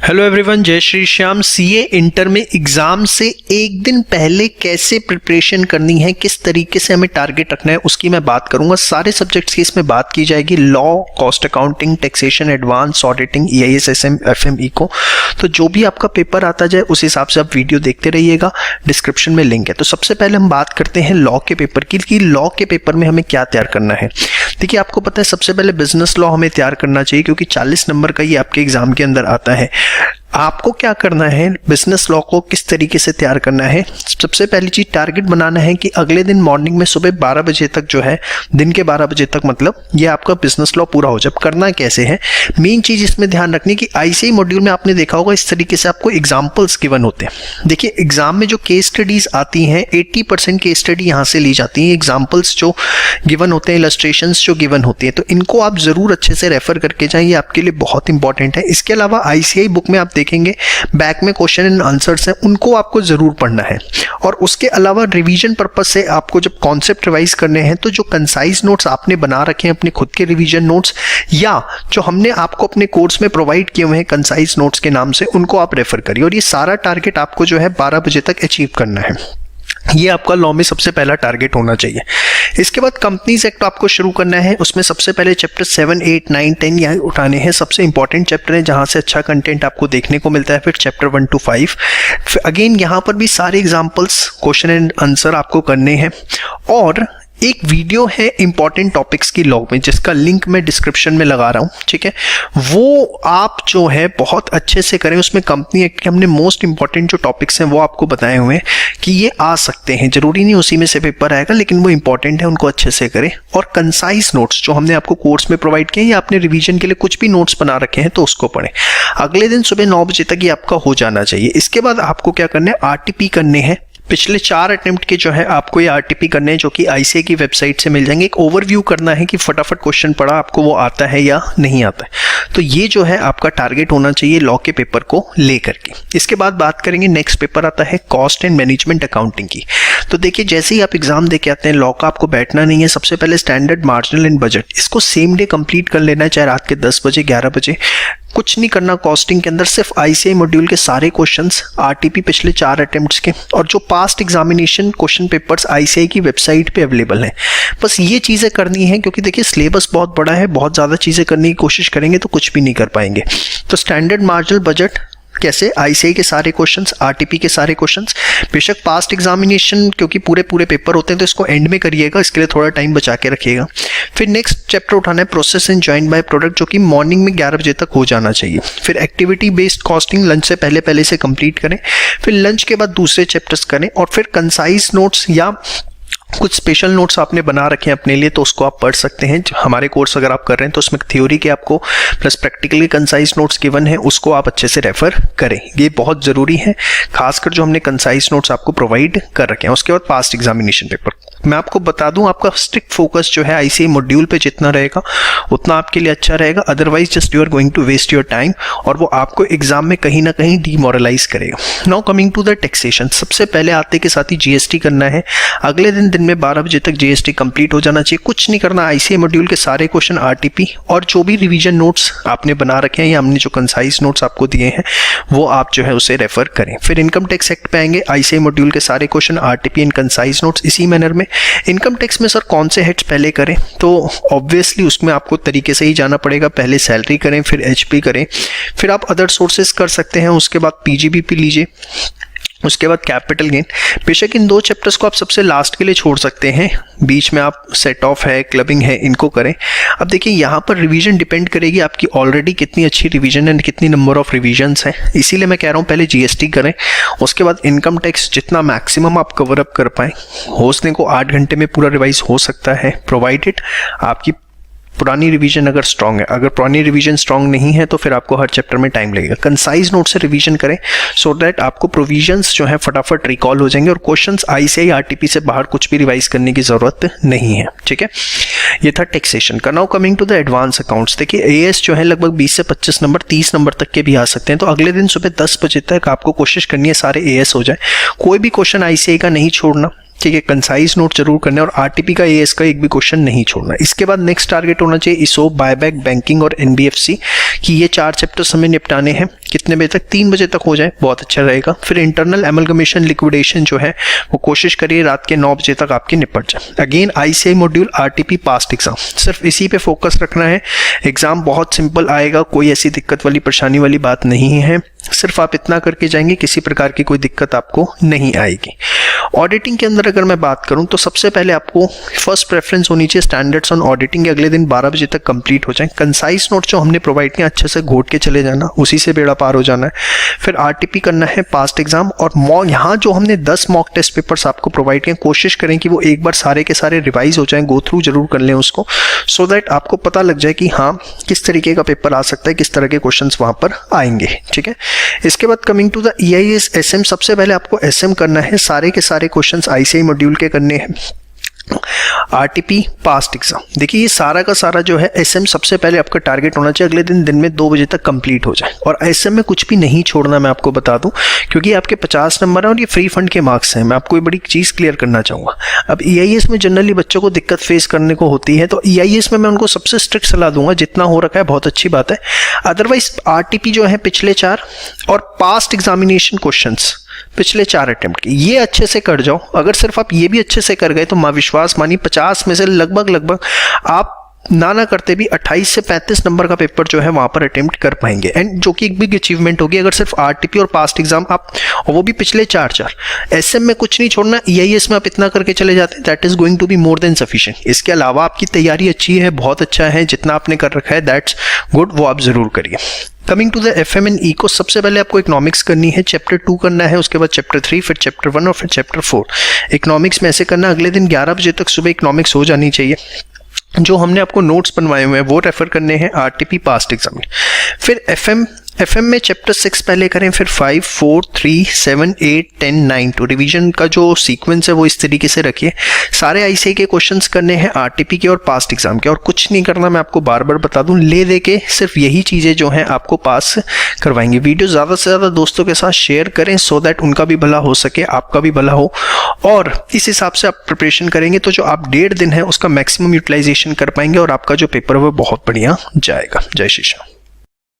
Hello everyone, जय Shri Shyam. CA inter में exam से एक दिन पहले कैसे प्रिपरेशन करनी है, किस तरीके से हमें टारगेट रखना है, उसकी मैं बात करूंगा। सारे सब्जेक्ट्स की इसमें बात की जाएगी, law, cost accounting, taxation, advance auditing, EIS, SM, FM, eco. तो जो भी आपका पेपर आता जाए उस हिसाब से आप वीडियो देखते रहिएगा, डिस्क्रिप्शन में लिंक है। तो सबसे पहले हम बात करते हैं लॉ के पेपर की कि लॉ के पेपर में हमें क्या तैयार करना है। देखिए, आपको पता है सबसे पहले बिजनेस लॉ हमें तैयार करना चाहिए क्योंकि 40 नंबर का ये आपके एग्जाम के अंदर आता है। आपको क्या करना है, बिजनेस लॉ को किस तरीके से तैयार करना है। सबसे पहली चीज टारगेट बनाना है कि अगले दिन मॉर्निंग में सुबह 12 बजे तक जो है, दिन के 12 बजे तक मतलब ये आपका बिजनेस लॉ पूरा हो। जब करना कैसे है, मेन चीज इसमें ध्यान रखनी कि आईसीआई मॉड्यूल में आपने देखा होगा इस तरीके से आपको एग्जाम्पल्स गिवन होते हैं। देखिए, एग्जाम में जो केस स्टडीज आती हैं 80% केस स्टडी यहाँ से ली जाती है। एग्जाम्पल्स जो गिवन होते हैं, इलस्ट्रेशंस जो गिवन होती हैं, तो इनको आप जरूर अच्छे से रेफर करके जाएं, ये आपके लिए बहुत इंपॉर्टेंट है। इसके अलावा आईसीआई बुक में आप देखेंगे बैक में क्वेश्चन एंड आंसर्स हैं, उनको आपको जरूर पढ़ना है। और उसके अलावा रिवीजन पर्पस से आपको जब कॉन्सेप्ट रिवाइज करने हैं तो जो कंसाइज नोट्स आपने बना रखे हैं, अपने खुद के रिवीजन नोट्स या जो हमने आपको अपने कोर्स में प्रोवाइड किए हुए हैं कंसाइज नोट्स के नाम से, उनको आप रेफर करिए। और ये सारा टारगेट आपको जो है 12 बजे तक अचीव करना है। ये आपका लॉ में सबसे पहला टारगेट होना चाहिए। इसके बाद कंपनीज एक्ट आपको शुरू करना है। उसमें सबसे पहले चैप्टर 7, 8, 9, 10 यहाँ उठाने हैं। सबसे इंपॉर्टेंट चैप्टर है जहाँ से अच्छा कंटेंट आपको देखने को मिलता है। फिर चैप्टर 1 to 5, अगेन यहाँ पर भी सारे एग्जाम्पल्स, क्वेश्चन एंड आंसर आपको करने हैं। और एक वीडियो है इंपॉर्टेंट टॉपिक्स की लॉ में, जिसका लिंक मैं डिस्क्रिप्शन में लगा रहा हूँ, ठीक है। वो आप जो है बहुत अच्छे से करें। उसमें कंपनी एक्ट के हमने मोस्ट इंपॉर्टेंट जो टॉपिक्स हैं वो आपको बताए हुए हैं कि ये आ सकते हैं। जरूरी नहीं उसी में से पेपर आएगा, लेकिन वो इंपॉर्टेंट है, उनको अच्छे से करें। और कंसाइज नोट्स जो हमने आपको कोर्स में प्रोवाइड किए या आपने रिवीजन के लिए कुछ भी नोट्स बना रखे हैं तो उसको पढ़ें। अगले दिन सुबह 9 बजे तक ये आपका हो जाना चाहिए। इसके बाद आपको क्या करना है, आरटीपी करने हैं। पिछले 4 अटेम्प्ट के जो है आपको ये आरटीपी करने हैं, जो कि आईसीआई की वेबसाइट से मिल जाएंगे। एक ओवरव्यू करना है कि फटाफट क्वेश्चन पढ़ा, आपको वो आता है या नहीं आता है। तो ये जो है आपका टारगेट होना चाहिए लॉ के पेपर को लेकर के। इसके बाद बात करेंगे, नेक्स्ट पेपर आता है कॉस्ट एंड मैनेजमेंट अकाउंटिंग की। तो देखिए, जैसे ही आप एग्जाम दे के आते हैं, लॉ का आपको बैठना नहीं है। सबसे पहले स्टैंडर्ड, मार्जिनल एंड बजट, इसको सेम डे कंप्लीट कर लेना है, चाहे रात के 10 बजे 11 बजे। कुछ नहीं करना कॉस्टिंग के अंदर, सिर्फ आईसीआई मॉड्यूल के सारे क्वेश्चंस, आरटीपी पिछले 4 अटेम्प्ट्स के, और जो past examination question papers ICI की वेबसाइट पे अवेलेबल हैं। बस ये चीज़ें करनी है, क्योंकि देखिए सिलेबस बहुत बड़ा है, बहुत ज़्यादा चीज़ें करने की कोशिश करेंगे तो कुछ भी नहीं कर पाएंगे। तो स्टैंडर्ड, मार्जिनल, बजट कैसे, आईसीआई के सारे क्वेश्चंस, आरटीपी के सारे क्वेश्चंस। बेशक पास्ट एग्जामिनेशन क्योंकि पूरे पेपर होते हैं तो इसको एंड में करिएगा, इसके लिए थोड़ा टाइम बचा के रखिएगा। फिर नेक्स्ट चैप्टर उठाना है process and joint by product, जो कि मॉर्निंग में 11 बजे तक हो जाना चाहिए। फिर एक्टिविटी बेस्ड कॉस्टिंग लंच से पहले से कंप्लीट करें। फिर लंच के बाद दूसरे चैप्टर्स करें। और फिर कंसाइज नोट्स या कुछ स्पेशल नोट्स आपने बना रखे हैं अपने लिए तो उसको आप पढ़ सकते हैं। हमारे कोर्स अगर आप कर रहे हैं तो उसमें थ्योरी के आपको plus practically concise notes given है, उसको आप अच्छे से रेफर करें। ये बहुत ज़रूरी है, खासकर जो हमने कंसाइज नोट्स आपको प्रोवाइड कर रखे हैं। उसके बाद पास्ट एग्जामिनेशन पेपर, मैं आपको बता दूं, आपका स्ट्रिक्ट फोकस जो है आईसीआई मॉड्यूल पे जितना रहेगा उतना आपके लिए अच्छा रहेगा। Otherwise just you are going to waste your time और वो आपको एग्जाम में कहीं ना कहीं डिमोरलाइज करेगा। Now coming to the taxation, सबसे पहले आते के साथ ही जीएसटी करना है। अगले दिन में 12 बजे तक जीएसटी कंप्लीट हो जाना चाहिए। कुछ नहीं करना, आईसीआई मॉड्यूल के सारे क्वेश्चन, आरटीपी और जो भी रिवीजन नोट्स आपने बना रखे हैं या हमने जो कंसाइज नोट्स आपको दिए हैं वो आप जो है उसे रेफर करें। फिर इनकम टैक्स एक्ट पे आएंगे, आईसीआई मॉड्यूल के सारे question, RTP and concise notes इसी मैनर में। इनकम टैक्स में सर कौन से हेड्स पहले करें, तो ऑब्वियसली उसमें आपको तरीके से ही जाना पड़ेगा। पहले सैलरी करें, फिर एचपी करें, फिर आप अदर सोर्सेज कर सकते हैं। उसके बाद पीजीबीपी लीजिए, उसके बाद कैपिटल गेन। बेशक इन 2 चैप्टर्स को आप सबसे लास्ट के लिए छोड़ सकते हैं, बीच में आप सेट ऑफ है, क्लबिंग है, इनको करें। अब देखिए, यहाँ पर रिवीजन डिपेंड करेगी आपकी ऑलरेडी कितनी अच्छी रिवीजन एंड कितनी नंबर ऑफ रिवीजन्स हैं। इसीलिए मैं कह रहा हूँ पहले जीएसटी करें, उसके बाद इनकम टैक्स जितना मैक्सिमम आप कवर अप कर पाएँ। होने को 8 घंटे में पूरा रिवाइज हो सकता है, प्रोवाइडेड आपकी पुरानी रिवीजन अगर स्ट्रांग है। अगर पुरानी रिवीजन स्ट्रांग नहीं है तो फिर आपको हर चैप्टर में टाइम लगेगा। कंसाइज नोट से रिवीजन करें सो दैट आपको प्रोविजंस जो है फटाफट रिकॉल हो जाएंगे और क्वेश्चंस आईसीआई आरटीपी से बाहर कुछ भी रिवाइज करने की जरूरत नहीं है, ठीक है। ये था टैक्सेशन का। Now coming to the advance accounts, देखिए एएस जो है लगभग 20 से 25 नंबर, 30 नंबर तक के भी आ सकते हैं। तो अगले दिन सुबह 10 बजे तक आपको कोशिश करनी है सारे एएस हो जाए। कोई भी क्वेश्चन आईसीआई का नहीं छोड़ना, ठीक है, कंसाइज नोट जरूर करना और आरटीपी का एएस का एक भी क्वेश्चन नहीं छोड़ना। इसके बाद नेक्स्ट टारगेट होना चाहिए इसो, बायबैक, बैंकिंग और एनबीएफसी की। ये 4 चैप्टर्स हमें निपटाने हैं। कितने बजे तक, 3 बजे तक हो जाए बहुत अच्छा रहेगा। फिर इंटरनल एमलगमेशन लिक्विडेशन जो है वो कोशिश करिए रात के 9 बजे तक आपकी निपट जाए। Again ICAI module RTP past exam, सिर्फ इसी पे फोकस रखना है। एग्जाम बहुत सिंपल आएगा, कोई ऐसी दिक्कत वाली परेशानी वाली बात नहीं है, सिर्फ आप इतना करके जाएंगे, किसी प्रकार की कोई दिक्कत आपको नहीं आएगी। ऑडिटिंग के अंदर अगर मैं बात करूं तो सबसे पहले आपको फर्स्ट प्रेफरेंस होनी चाहिए स्टैंडर्ड्स ऑन ऑडिटिंग के अगले दिन 12 बजे तक कंप्लीट हो जाए। कंसाइज नोट जो हमने प्रोवाइड किया अच्छे से घोट के चले जाना, उसी से बेड़ा पार हो जाना है। फिर RTP करना है पास्ट एग्जाम, और यहाँ जो हमने 10 मॉक टेस्ट पेपर्स आपको प्रोवाइड किए, कोशिश करें कि वो एक बार सारे के सारे रिवाइज हो जाएं, गो थ्रू जरूर कर लें उसको, सो दैट आपको पता लग जाए कि हाँ किस तरीके का पेपर आ सकता है, किस तरह के क्वेश्चंस वहां पर आएंगे। ठीक है, इसके बाद coming to the EIS SM, सबसे पहले आपको SM करना है, सारे के सारे क्वेश्चंस ICAI मॉड्यूल के करने हैं। RTP पास्ट एग्जाम, देखिए ये सारा का सारा जो है SM सबसे पहले आपका टारगेट होना चाहिए अगले दिन में 2 बजे तक कंप्लीट हो जाए। और SM में कुछ भी नहीं छोड़ना, मैं आपको बता दूं, क्योंकि आपके 50 नंबर है और ये फ्री फंड के मार्क्स हैं। मैं आपको ये बड़ी चीज़ क्लियर करना चाहूँगा। अब EIS में जनरली बच्चों को दिक्कत फेस करने को होती है, तो EIS में मैं उनको सबसे स्ट्रिक्ट सलाह दूंगा, जितना हो रखा है बहुत अच्छी बात है। अदरवाइज RTP जो है पिछले 4 और पास्ट एग्जामिनेशन क्वेश्चंस पिछले 4 अटेम्प्ट की, ये अच्छे से कर जाओ। अगर सिर्फ आप ये भी अच्छे से कर गए तो विश्वास मानिए 50 में से लगभग आप ना करते भी 28 से 35 नंबर का पेपर जो है वहां पर अटेम्प्ट कर पाएंगे, एंड जो कि एक बिग अचीवमेंट होगी अगर सिर्फ RTP और पास्ट एग्जाम आप, और वो भी पिछले 4। SM में कुछ नहीं छोड़ना, EIS में आप इतना करके चले जाते हैं, that is going to be more than sufficient. इसके अलावा आपकी तैयारी अच्छी है, बहुत अच्छा है, जितना आपने कर रखा है दैट्स गुड, वो आप जरूर करिए। Coming to the FM and E को, सबसे पहले आपको इकोनॉमिक्स करनी है, चैप्टर 2 करना है, उसके बाद चैप्टर 3, फिर चैप्टर 1 और फिर चैप्टर 4। इकोनॉमिक्स में ऐसे करना, अगले दिन 11 बजे तक सुबह इकोनॉमिक्स हो जानी चाहिए। जो हमने आपको नोट्स बनवाए हुए हैं वो रेफर करने हैं RTP पास्ट एग्जाम। फिर FM में चैप्टर 6 पहले करें, फिर 5, 4, 3, 7, 8, 10, 9 तो रिवीजन का जो सीक्वेंस है वो इस तरीके से रखिए। सारे ICAI के क्वेश्चंस करने हैं RTP के और पास्ट एग्जाम के, और कुछ नहीं करना, मैं आपको बार बार बता दूं, ले दे के सिर्फ यही चीज़ें जो हैं आपको पास करवाएंगे। वीडियो ज़्यादा से ज़्यादा दोस्तों के साथ शेयर करें, सो दैट उनका भी भला हो सके, आपका भी भला हो, और इस हिसाब से आप प्रिपरेशन करेंगे तो जो आप 1.5 दिन है उसका मैक्सिमम यूटिलाइजेशन कर पाएंगे और आपका जो पेपर है वो बहुत बढ़िया जाएगा। जय श्री राम।